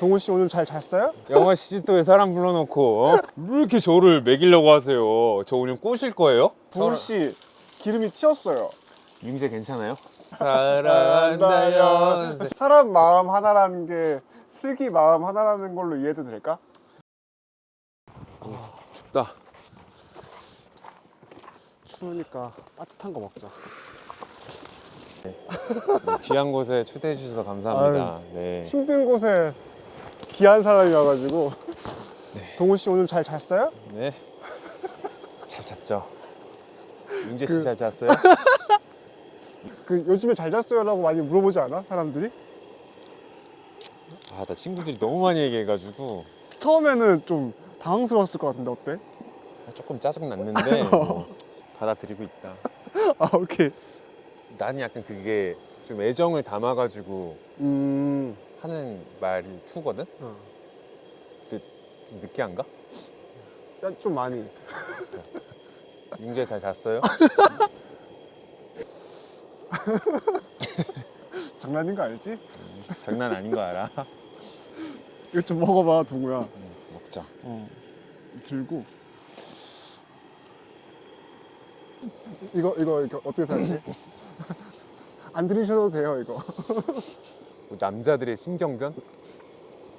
동훈 씨 오늘 잘 잤어요? 영화 시집도에 사람 불러놓고 왜 이렇게 저를 먹이려고 하세요? 저 오늘 꼬실 거예요? 동훈 씨 기름이 튀었어요. 융재 괜찮아요? 사랑한다요. 사람 마음 하나라는 게 슬기 마음 하나라는 걸로 이해도 될까? 춥다. 추우니까 따뜻한 거 먹자. 귀한 곳에 초대해 주셔서 감사합니다. 네. 힘든 곳에 귀한 사람이 와가지고. 동훈 씨 오늘 잘 잤어요? 네. 잘 잤죠. 융재 씨 잘 잤어요? 그 요즘에 잘 잤어요라고 많이 물어보지 않아? 사람들이? 아, 나 친구들이 너무 많이 얘기해가지고 처음에는 좀 당황스러웠을 것 같은데 어때? 조금 짜증 났는데 뭐 받아들이고 있다. 아 오케이. 나는 약간 그게 좀 애정을 담아가지고 하는 말이 투거든? 근데 좀 느끼한가? 야, 좀 많이. 융재 잘 잤어요? 장난인 거 알지? 장난 아닌 거 알아? 이거 좀 먹어봐 동우야. 먹자. 들고. 이거 어떻게 생각해? 안 들으셔도 돼요 이거. 뭐 남자들의 신경전?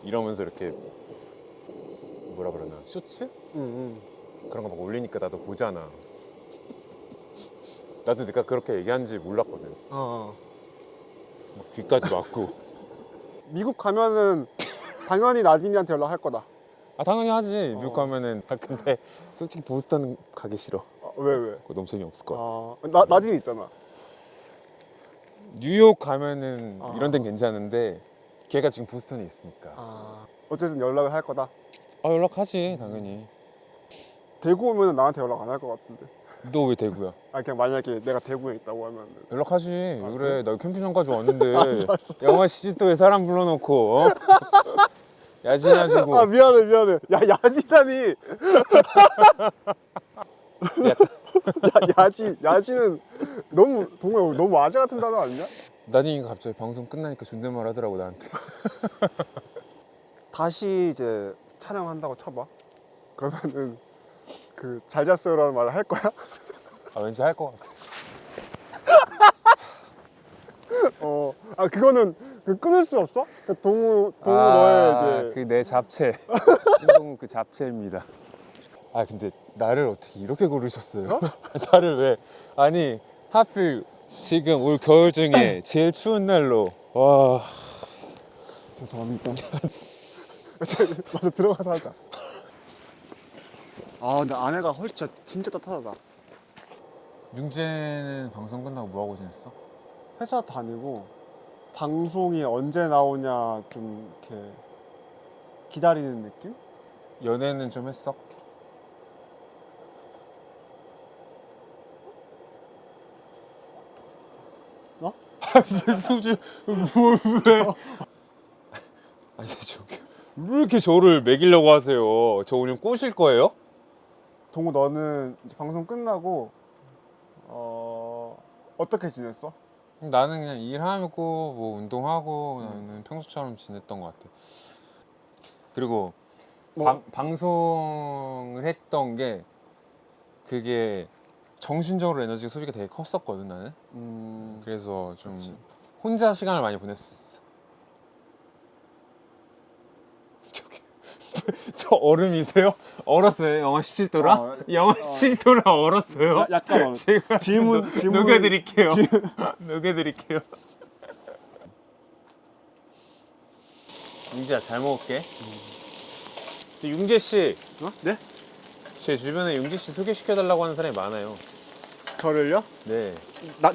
이러면서 이렇게 뭐라 그러나 쇼츠? 그런 거 막 올리니까 나도 보잖아. 나도 내가 그렇게 얘기하는지 몰랐거든. 막 귀까지 막고. 미국 가면은 당연히 나딘이한테 연락할 거다. 아 당연히 하지. 미국 가면은. 아, 근데 솔직히 보스턴은 가기 싫어. 왜? 그거 너무 재미없을 거야. 나딘이 있잖아. 뉴욕 가면은 이런 데는 괜찮은데 걔가 지금 보스턴에 있으니까. 어쨌든 연락을 할 거다. 아 연락하지 당연히. 대구 오면은 나한테 연락 안 할 것 같은데. 너 왜 대구야? 그냥 만약에 내가 대구에 있다고 하면. 연락하지. 왜 그래? 나 캠핑장까지 왔는데 알았어. 영화 시집도에 사람 불러놓고 야진하시고. 미안해. 야 야지라니. 야지는 너무 동호야 너무 아재 같은 단어 아니냐? 나니 갑자기 방송 끝나니까 존댓말 하더라고 나한테. 다시 이제 촬영한다고 쳐봐. 그러면은 그 잘 잤어요라는 말을 할 거야? 아 왠지 할 것 같아. 그거는 끊을 수 없어? 그 동우 너의 이제 그 내 잡채. 신동우 그 잡채입니다. 아 근데 나를 어떻게 이렇게 고르셨어요? 나를 왜? 아니 하필 지금 올 겨울 중에 제일 추운 날로. 와. 죄송합니다. 맞아 들어가서 하자. 근데 안에가 헐 진짜 따뜻하다. 융재는 방송 끝나고 뭐 하고 지냈어? 회사 다니고 방송이 언제 나오냐 좀 이렇게 기다리는 느낌? 연애는 좀 했어? 왜 소주 왜? 아니 저기 왜 이렇게 저를 먹이려고 하세요? 저 오늘 꼬실 거예요? 동우 너는 이제 방송 끝나고 어떻게 지냈어? 나는 그냥 일하고 뭐 운동하고 나는 평소처럼 지냈던 것 같아. 그리고 방송을 했던 게 그게 정신적으로 에너지 소비가 되게 컸었거든 나는. 그래서 좀 그치. 혼자 시간을 많이 보냈어. 저기 저 얼음이세요? 얼었어요? 영하 17도라? 영하 17도라 얼었어요? 약간 어려. 제가 질문 녹여드릴게요. 녹여드릴게요. 융재야 잘 먹을게. 융재 씨, 네? 제 주변에 융재 씨 소개시켜달라고 하는 사람이 많아요. 저를요? 네.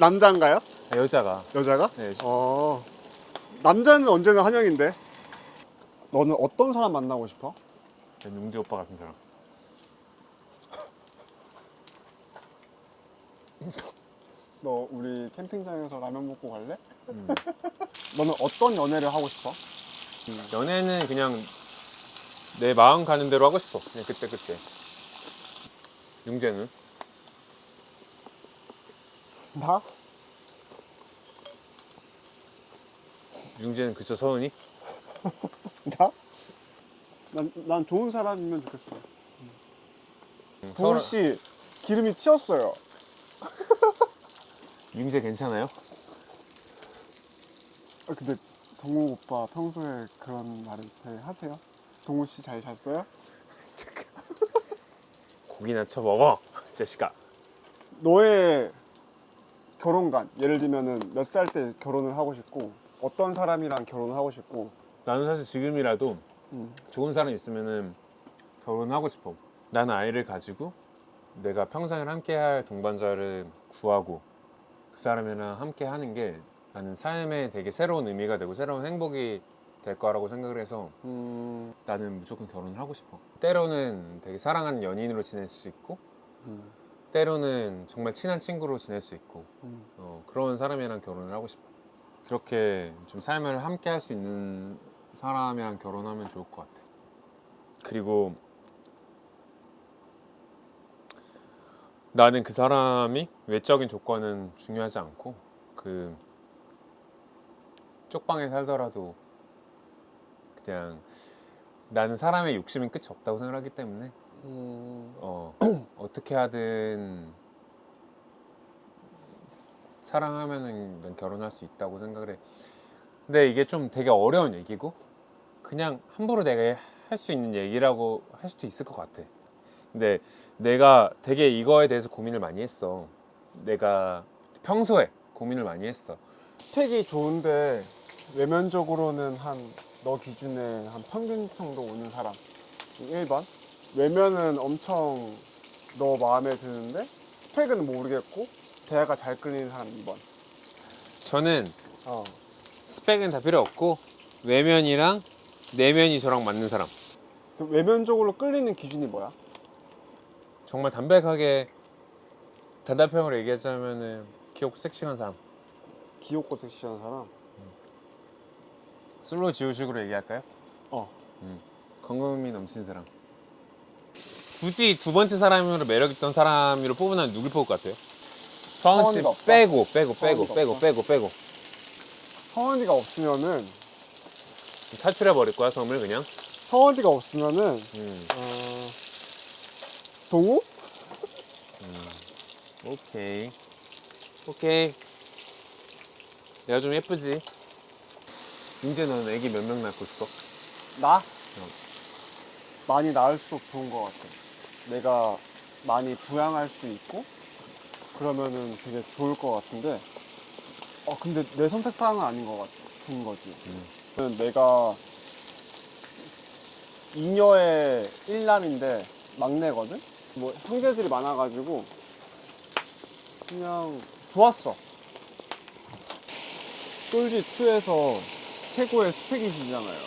남자인가요? 아, 여자가. 여자가? 네. 남자는 언제나 환영인데. 너는 어떤 사람 만나고 싶어? 융재 오빠 같은 사람. 너 우리 캠핑장에서 라면 먹고 갈래? 너는 어떤 연애를 하고 싶어? 연애는 그냥 내 마음 가는 대로 하고 싶어. 그냥 그때. 융재는? 나? 융재는 그쵸 서은이? 나? 난 좋은 사람이면 좋겠어. 동훈 씨 기름이 튀었어요. 융재 괜찮아요? 근데 동훈 오빠 평소에 그런 말을 되게 하세요? 동훈 씨 잘 잤어요? 고기나 쳐먹어 자식아. 너의 결혼관 예를 들면은 몇 살 때 결혼을 하고 싶고 어떤 사람이랑 결혼을 하고 싶고. 나는 사실 지금이라도 좋은 사람 있으면은 결혼하고 싶어. 나는 아이를 가지고 내가 평생을 함께할 동반자를 구하고 그 사람이랑 함께 하는 게 나는 삶에 되게 새로운 의미가 되고 새로운 행복이 될 거라고 생각을 해서 나는 무조건 결혼을 하고 싶어. 때로는 되게 사랑하는 연인으로 지낼 수 있고 때로는 정말 친한 친구로 지낼 수 있고 그런 사람이랑 결혼을 하고 싶어. 그렇게 좀 삶을 함께 할 수 있는 사람이랑 결혼하면 좋을 것 같아. 그리고 나는 그 사람이 외적인 조건은 중요하지 않고 그 쪽방에 살더라도 그냥 나는 사람의 욕심은 끝이 없다고 생각하기 때문에 어떻게 하든 사랑하면은 난 결혼할 수 있다고 생각을 해. 근데 이게 좀 되게 어려운 얘기고 그냥 함부로 내가 할 수 있는 얘기라고 할 수도 있을 것 같아. 근데 내가 되게 이거에 대해서 고민을 많이 했어. 내가 평소에 고민을 많이 했어. 스펙이 좋은데 외면적으로는 한 너 기준에 한 평균 정도 오는 사람 1번. 외면은 엄청 너 마음에 드는데 스펙은 모르겠고 대화가 잘 끌리는 사람 2번. 저는 스펙은 다 필요 없고 외면이랑 내면이 저랑 맞는 사람. 그 외면적으로 끌리는 기준이 뭐야? 정말 담백하게 단답형으로 얘기하자면은 귀엽고 섹시한 사람. 귀엽고 섹시한 사람? 솔로 지우식으로 얘기할까요? 어. 건강미 넘치는 사람. 굳이 두 번째 사람으로 매력 있던 사람으로 뽑으면 누굴 뽑을 것 같아요? 서원 씨 서원이가 없다. 빼고 서원이가 없다. 서원이가 없으면은 탈출해 버릴 거야 섬을 그냥. 서원이가 없으면은 동우? 오케이. 내가 좀 예쁘지? 윤재 너는 애기 몇 명 낳고 싶어? 나? 많이 낳을수록 좋은 것 같아. 내가 많이 부양할 수 있고 그러면은 되게 좋을 것 같은데 근데 내 선택사항은 아닌 것 같은 거지. 내가 이녀의 1남인데 막내거든? 뭐 형제들이 많아가지고 그냥 좋았어. 솔지2에서 최고의 스펙이시잖아요.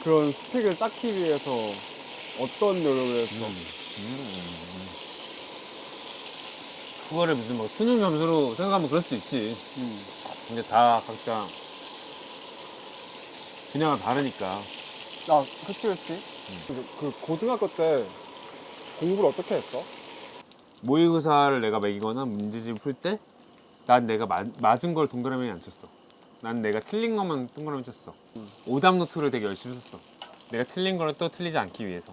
그런 스펙을 쌓기 위해서 어떤 노력을 했어? 그거를 무슨 뭐 수능 점수로 생각하면 그럴 수도 있지. 근데 다 각자 분야가 다르니까. 그치. 그 고등학교 때 공부를 어떻게 했어? 모의고사를 내가 매기거나 문제집을 풀 때 난 내가 맞은 걸 동그라미에 안 쳤어. 난 내가 틀린 것만 동그라미 쳤어. 오답 노트를 되게 열심히 썼어. 내가 틀린 걸 또 틀리지 않기 위해서.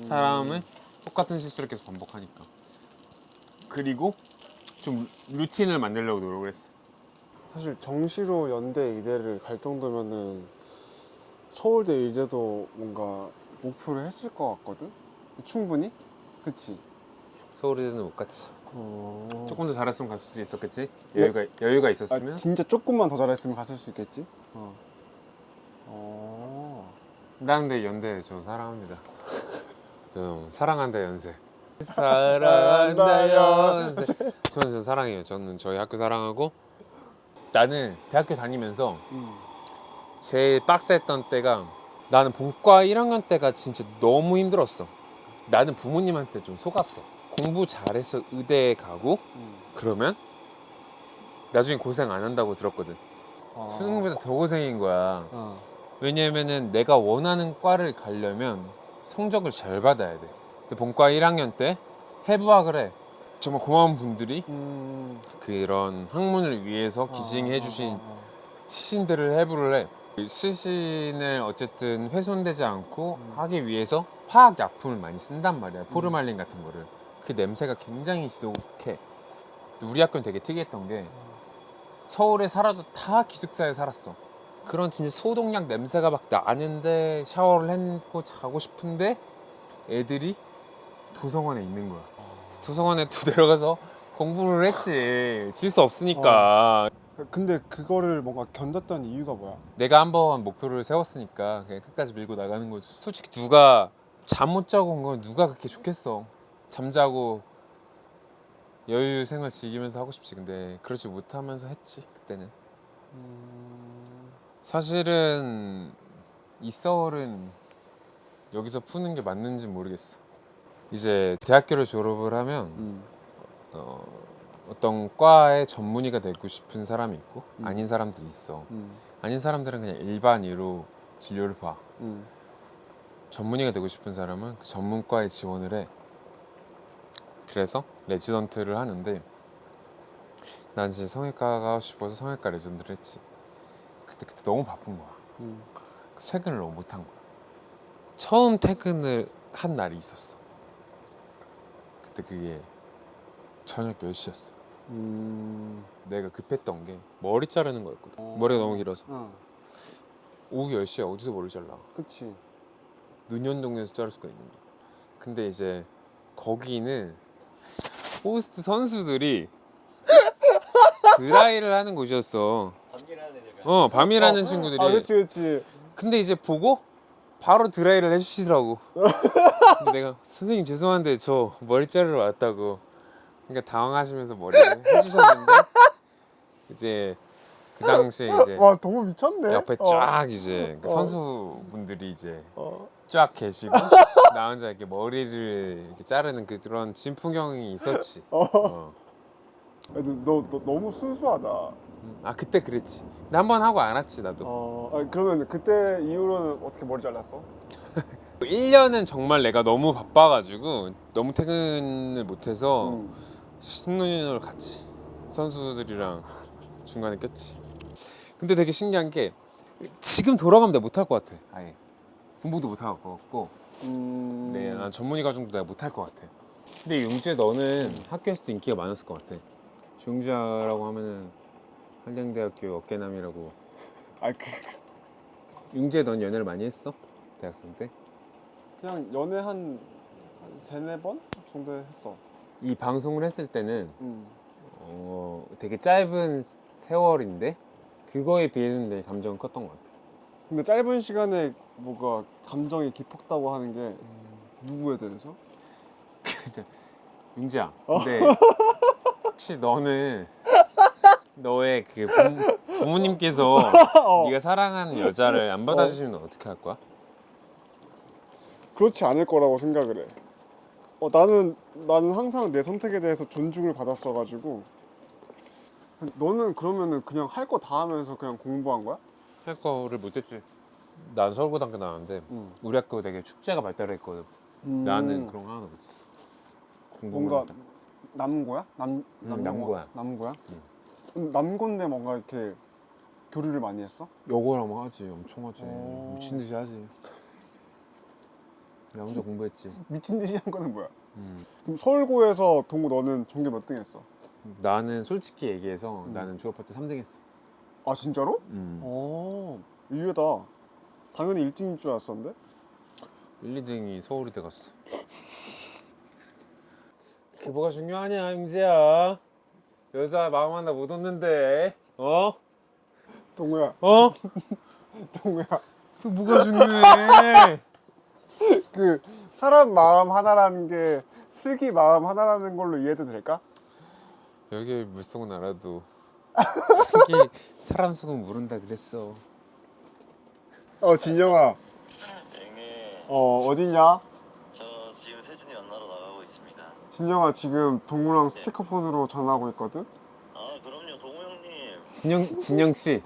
사람은 똑같은 실수를 계속 반복하니까. 그리고 좀 루틴을 만들려고 노력을 했어. 사실 정시로 연대 의대를 갈 정도면은 서울대 의대도 뭔가 목표를 했을 것 같거든? 충분히? 그치? 서울에는 못 갔지. 조금 더 잘했으면 갔을 수 있었겠지. 네. 여유가 있었으면. 진짜 조금만 더 잘했으면 갔을 수 있겠지? 난 근데 연대 저 사랑합니다. 저 사랑한다 연세. 사랑한다 연세. 저는 사랑해요. 저는 저희 학교 사랑하고. 나는 대학교 다니면서 제일 빡셌던 때가 나는 본과 1학년 때가 진짜 너무 힘들었어. 나는 부모님한테 좀 속았어. 공부 잘해서 의대에 가고 그러면 나중에 고생 안 한다고 들었거든. 수능보다 더 고생인 거야. 왜냐면은 내가 원하는 과를 가려면 성적을 잘 받아야 돼. 근데 본과 1학년 때 해부학을 해. 정말 고마운 분들이 그런 학문을 위해서 기증해 주신 시신들을 해부를 해. 시신을 어쨌든 훼손되지 않고 하기 위해서 화학 약품을 많이 쓴단 말이야. 포르말린 같은 거를. 그 냄새가 굉장히 지독해. 우리 학교는 되게 특이했던 게 서울에 살아도 다 기숙사에 살았어. 그런 진짜 소독약 냄새가 막 나는데 샤워를 했고 자고 싶은데 애들이 도서관에 있는 거야. 도서관에 또 내려가서 공부를 했지. 질 수 없으니까. 근데 그거를 뭔가 견뎠던 이유가 뭐야? 내가 한번 목표를 세웠으니까 그냥 끝까지 밀고 나가는 거지. 솔직히 누가 잠 못 자고 온 건 누가 그렇게 좋겠어. 잠자고 여유 생활 즐기면서 하고 싶지. 근데 그러지 못하면서 했지 그때는. 사실은 이 썰은 여기서 푸는 게 맞는지 모르겠어. 이제 대학교를 졸업을 하면 어떤 과의 전문의가 되고 싶은 사람이 있고 아닌 사람들이 있어. 아닌 사람들은 그냥 일반의로 진료를 봐. 전문의가 되고 싶은 사람은 그 전문과에 지원을 해. 그래서 레지던트를 하는데 난 이제 성형외과가 하고 싶어서 성형외과 레지던트를 했지. 그때 너무 바쁜 거야. 퇴근을 너무 못한 거야. 처음 퇴근을 한 날이 있었어. 그때 그게 저녁 10시였어. 내가 급했던 게 머리 자르는 거였거든. 머리가 너무 길어서. 오후 10시에 어디서 머리 잘라? 그치. 논현동에서 자를 수가 있는 거야. 근데 이제 거기는 호스트 선수들이 드라이를 하는 곳이었어. 밤일하는 애들. 밤일하는 친구들이. 그치. 근데 이제 보고 바로 드라이를 해주시더라고. 근데 내가 선생님 죄송한데 저 머리 자르러 왔다고. 그러니까 당황하시면서 머리를 해주셨는데 이제 그 당시에 이제 와, 너무 미쳤네. 옆에 쫙 이제 그 선수분들이 이제 어. 쫙 계시고 나 혼자 이렇게 머리를 이렇게 자르는 그런 진풍경이 있었지. 너 너무 순수하다. 아 그때 그랬지. 근데 한 번 하고 안 왔지 나도. 그러면 그때 이후로는 어떻게 머리 잘랐어? 1년은 정말 내가 너무 바빠가지고 너무 퇴근을 못해서 신혼여행을 갔지. 선수들이랑 중간에 꼈지. 근데 되게 신기한 게 지금 돌아가면 내가 못할 것 같아. 아예 공부도 못할 것 같고 난 전문의 과정도 내가 못할 것 같아. 근데 용주야 너는 학교에서도 인기가 많았을 것 같아. 중주라고 하면은 한양대학교 어깨남이라고. 용주야 넌 연애를 많이 했어? 대학생 때? 그냥 연애 한 세네 번 정도 했어. 이 방송을 했을 때는 되게 짧은 세월인데 그거에 비해서는 내 감정은 컸던 것 같아. 근데 짧은 시간에 뭐가 감정이 깊었다고 하는 게 누구에 대해서? 윤지야, 근데 혹시 너는 너의 그 부모님께서 네가 사랑하는 여자를 안 받아주시면 어떻게 할 거야? 그렇지 않을 거라고 생각을 해. 나는 항상 내 선택에 대해서 존중을 받았어가지고. 너는 그러면은 그냥 할 거 다 하면서 그냥 공부한 거야? 할 거를 못했지. 난 서울고등학교 나왔는데 우리 학교 되게 축제가 발달했거든. 나는 그런 거 하나도 못했어. 뭔가 공부만 남고야? 남고야. 남고야? 남고인데 뭔가 이렇게 교류를 많이 했어? 욕을 하면 하지. 엄청 하지. 미친 듯이 하지. 나 혼자 공부했지. 미친 듯이 한 거는 뭐야? 그럼 서울고에서 동구 너는 전교 몇 등 했어? 나는 솔직히 얘기해서 나는 졸업할 때 3등 했어. 아 진짜로? 의외다. 당연히 1등인 줄 알았었는데? 1, 2등이 서울이대 갔어. 그게 뭐가 중요하냐 용재야. 여자 마음 하나 못 얻는데 동구야. 동구야. 그 뭐가 중요해. 그 사람 마음 하나라는 게 슬기 마음 하나라는 걸로 이해도 될까? 여기 물속은 알아도 그게 사람 속은 모른다 그랬어. 진영아. 형님, 어디냐? 저 지금 세준이 만나러 나가고 있습니다. 진영아 지금 동구랑 스피커폰으로 전화하고 있거든? 아, 그럼요, 동호 형님. 진영 씨.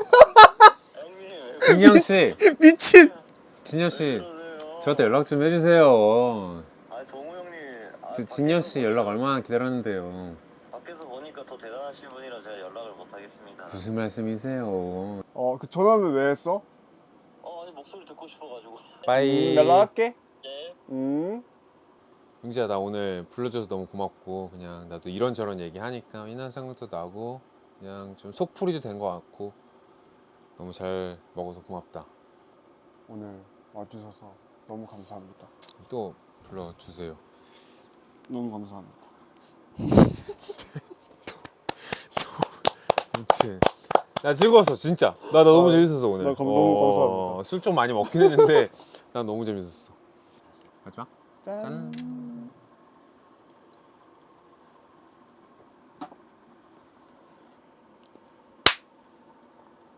형님, 진영 씨. 미친! 진영 씨. 그러세요? 저한테 연락 좀 해주세요. 아, 동호 형님. 진영 씨 연락 얼마나 기다렸는데요. 밖에서 보니까 더 대단하신 분이라 제가 연락을 못 하겠습니다. 무슨 말씀이세요? 그 전화는 왜 했어? 아니 목소리 듣고 싶어가지고. 빠이. 연락할게. 예. 용지야, 나 오늘 불러줘서 너무 고맙고, 그냥 나도 이런저런 얘기하니까 인한 생각도 나고, 그냥 좀 속풀이도 된 것 같고, 너무 잘 먹어서 고맙다. 오늘 와주셔서 너무 감사합니다. 또 불러주세요. 너무 감사합니다. 아무튼 나 즐거웠어 진짜. 나 너무 재밌었어 오늘. 나 너무 감사합니다. 술 좀 많이 먹긴 했는데 난 너무 재밌었어. 마지막 짠. 짠.